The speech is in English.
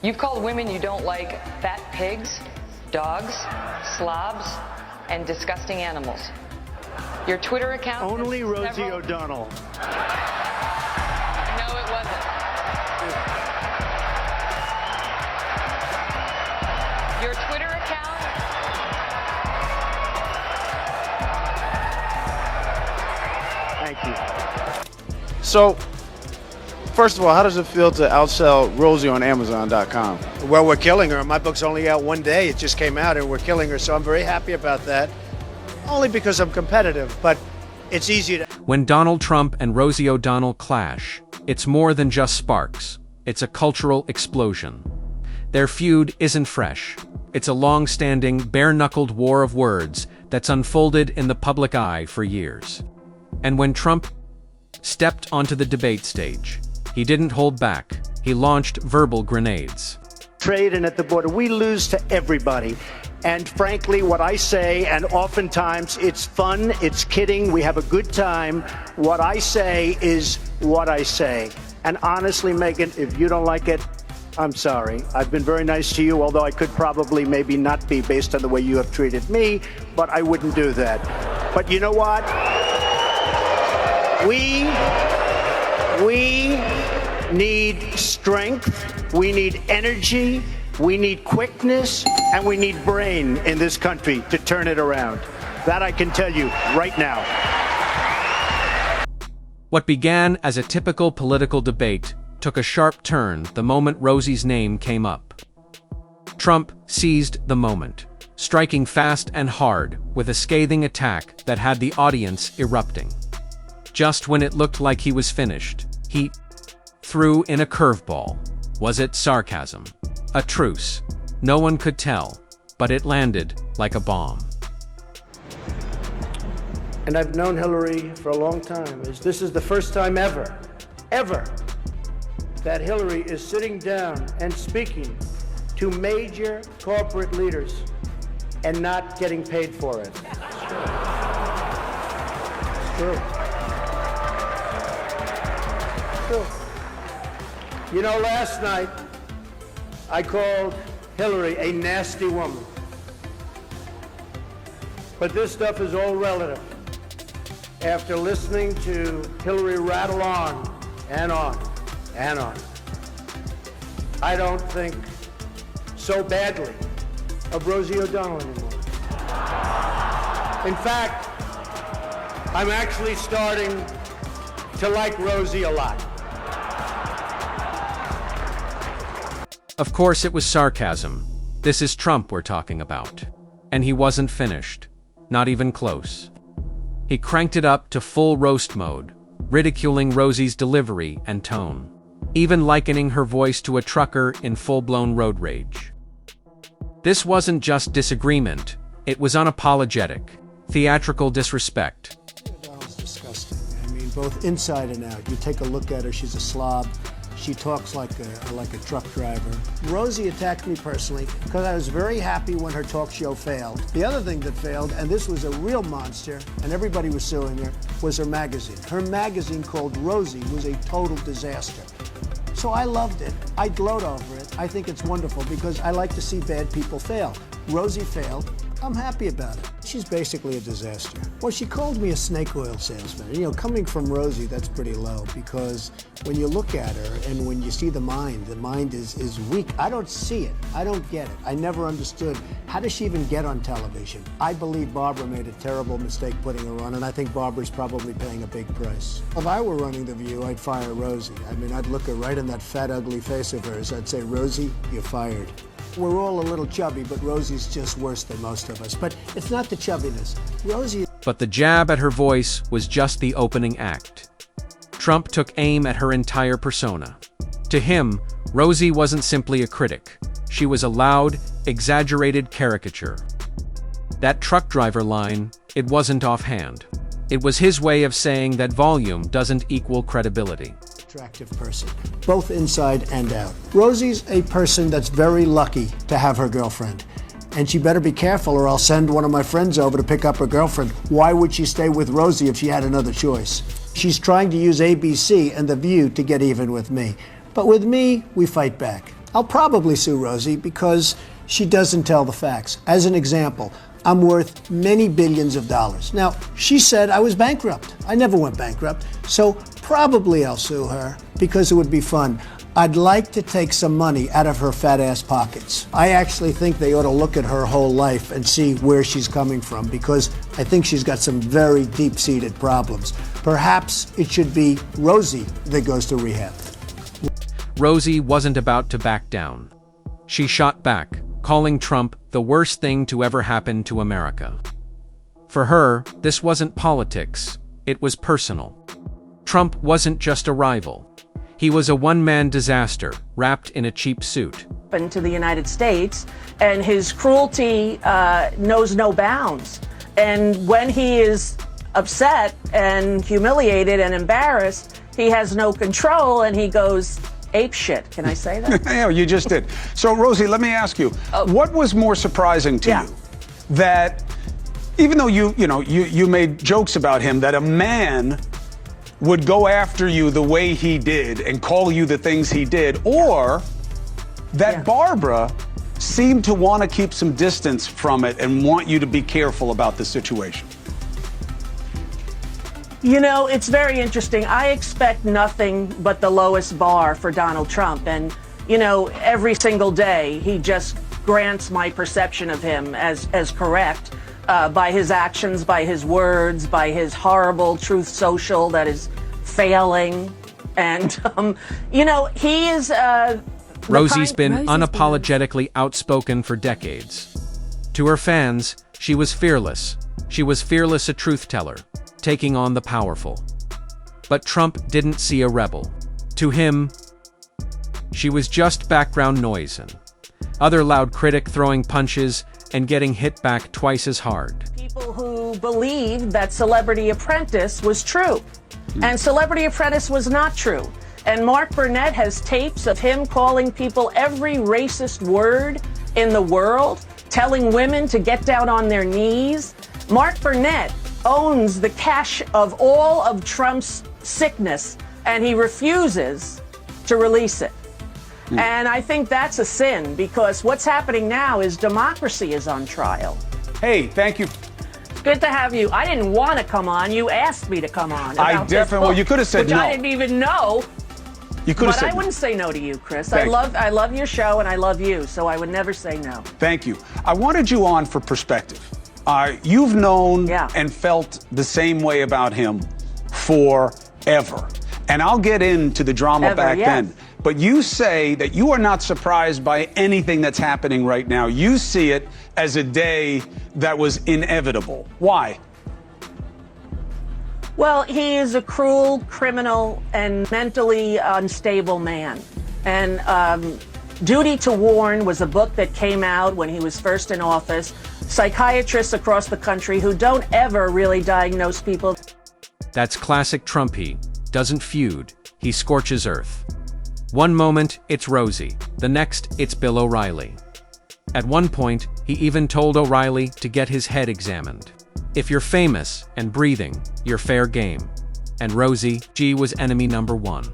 You've called women you don't like fat pigs, dogs, slobs, and disgusting animals. Your Twitter account... Only Rosie O'Donnell. No, it wasn't. Your Twitter account... Thank you. So, first of all, how does it feel to outsell Rosie on Amazon.com? Well, we're killing her. My book's only out one day. It just came out, and we're killing her, so I'm very happy about that. Only because I'm competitive, but it's easy to... When Donald Trump and Rosie O'Donnell clash, it's more than just sparks. It's a cultural explosion. Their feud isn't fresh. It's a long-standing, bare-knuckled war of words that's unfolded in the public eye for years. And when Trump stepped onto the debate stage, he didn't hold back. He launched verbal grenades. Trade and at the border, we lose to everybody. And frankly, what I say, and oftentimes it's fun, it's kidding, we have a good time. What I say is what I say. And honestly, Megyn, if you don't like it, I'm sorry. I've been very nice to you, although I could probably maybe not be based on the way you have treated me, but I wouldn't do that. But you know what? We need strength, we need energy, we need quickness, and we need brain in this country to turn it around. That I can tell you right now. What began as a typical political debate took a sharp turn the moment Rosie's name came up. Trump seized the moment, striking fast and hard with a scathing attack that had the audience erupting. Just when it looked like he was finished, he threw in a curveball. Was it sarcasm? A truce? No one could tell, but it landed like a bomb. And I've known Hillary for a long time. This is the first time ever, that Hillary is sitting down and speaking to major corporate leaders and not getting paid for it. It's true. You know, last night, I called Hillary a nasty woman. But this stuff is all relative. After listening to Hillary rattle on and on and on, I don't think so badly of Rosie O'Donnell anymore. In fact, I'm actually starting to like Rosie a lot. Of course it was sarcasm. This is Trump we're talking about. And he wasn't finished. Not even close. He cranked it up to full roast mode, ridiculing Rosie's delivery and tone, even likening her voice to a trucker in full-blown road rage. This wasn't just disagreement, it was unapologetic, theatrical disrespect. O'Donnell's disgusting. I mean, both inside and out. You take a look at her, she's a slob. She talks like a truck driver. Rosie attacked me personally because I was very happy when her talk show failed. The other thing that failed, and this was a real monster, and everybody was suing her, was her magazine. Her magazine called Rosie was a total disaster. So I loved it. I gloat over it. I think it's wonderful because I like to see bad people fail. Rosie failed. I'm happy about it. She's basically a disaster. Well, she called me a snake oil salesman. You know, coming from Rosie, that's pretty low because when you look at her and when you see the mind is weak. I don't see it. I don't get it. I never understood. How does she even get on television? I believe Barbara made a terrible mistake putting her on, and I think Barbara's probably paying a big price. If I were running The View, I'd fire Rosie. I mean, I'd look her right in that fat, ugly face of hers. I'd say, Rosie, you're fired. We're all a little chubby, but Rosie's just worse than most of us. But it's not the chubbiness. Rosie... But the jab at her voice was just the opening act. Trump took aim at her entire persona. To him, Rosie wasn't simply a critic. She was a loud, exaggerated caricature. That truck driver line, it wasn't offhand. It was his way of saying that volume doesn't equal credibility. Attractive person, both inside and out. Rosie's a person that's very lucky to have her girlfriend. And she better be careful or I'll send one of my friends over to pick up her girlfriend. Why would she stay with Rosie if she had another choice? She's trying to use ABC and The View to get even with me. But with me, we fight back. I'll probably sue Rosie because she doesn't tell the facts. As an example, I'm worth many billions of dollars. Now, she said I was bankrupt. I never went bankrupt. So probably I'll sue her because it would be fun. I'd like to take some money out of her fat ass pockets. I actually think they ought to look at her whole life and see where she's coming from, because I think she's got some very deep-seated problems. Perhaps it should be Rosie that goes to rehab. Rosie wasn't about to back down. She shot back, calling Trump the worst thing to ever happen to America. For her, this wasn't politics, it was personal. Trump wasn't just a rival. He was a one-man disaster, wrapped in a cheap suit. To the United States, and his cruelty knows no bounds. And when he is upset and humiliated and embarrassed, he has no control and he goes ape shit. Can I say that? Yeah, you just did. So, Rosie, let me ask you, what was more surprising to you? That even though you made jokes about him, that a man would go after you the way he did and call you the things he did, or that Barbara seemed to want to keep some distance from it and want you to be careful about the situation? You know, it's very interesting. I expect nothing but the lowest bar for Donald Trump. And, you know, every single day he just grants my perception of him as correct. By his actions, by his words, by his horrible Truth Social that is failing. And, you know, he is... Rosie's been unapologetically outspoken for decades. To her fans, she was fearless. She was fearless, a truth teller, taking on the powerful. But Trump didn't see a rebel. To him, she was just background noise, and other loud critic throwing punches and getting hit back twice as hard. People who believed that Celebrity Apprentice was true, and Celebrity Apprentice was not true. And Mark Burnett has tapes of him calling people every racist word in the world, telling women to get down on their knees. Mark Burnett owns the cache of all of Trump's sickness, and he refuses to release it. And I think that's a sin, because what's happening now is democracy is on trial. Hey, thank you. Good to have you. I didn't want to come on. You asked me to come on. I definitely, well, you could have said which no. I didn't even know. You could have said But I wouldn't say no to you, Chris. Thank I love your show and I love you, so I would never say no. Thank you. I wanted you on for perspective. You've known and felt the same way about him forever. And I'll get into the drama back then. But you say that you are not surprised by anything that's happening right now. You see it as a day that was inevitable. Why? Well, he is a cruel criminal and mentally unstable man. And Duty to Warn was a book that came out when he was first in office. Psychiatrists across the country who don't ever really diagnose people. That's classic Trump. He doesn't feud, he scorches earth. One moment, it's Rosie. The next, it's Bill O'Reilly. At one point, he even told O'Reilly to get his head examined. If you're famous and breathing, you're fair game. And Rosie, G was enemy number one.